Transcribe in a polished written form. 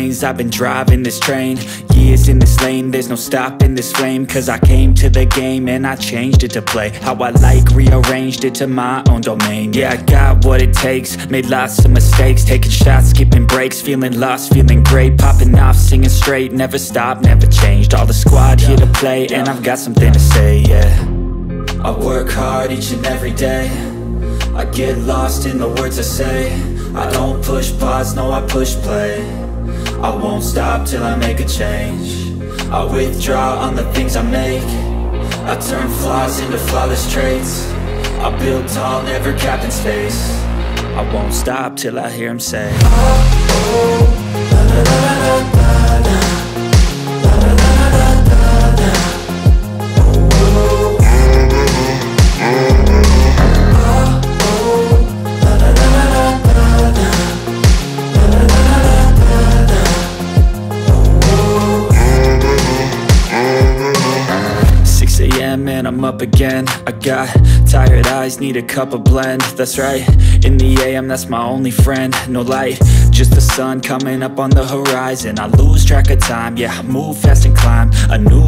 lanes, I've been driving this train. Years in this lane, there's no stopping this flame. Cause I came to the game and I changed it to play how I like, rearranged it to my own domain. Yeah, I got what it takes, made lots of mistakes, taking shots, skipping breaks, feeling lost, feeling great, popping off, singing straight, never stopped, never changed. All the squad here to play, and I've got something to say, yeah. I work hard each and every day, I get lost in the words I say. I don't push pause, no, I push play. I won't stop till I make a change. I withdraw on the things I make. I turn flaws into flawless traits. I build tall, never capped in space. I won't stop till I hear him say, oh, oh, la la la la la la, la la la la la la, oh, oh, la la la la la la, la la la la la la, oh, oh. 6 a.m. and I'm up again. I got tired eyes, need a cup of blend. That's right, in the AM, that's my only friend. No light, just the sun coming up on the horizon. I lose track of time, yeah, I move fast and climb a new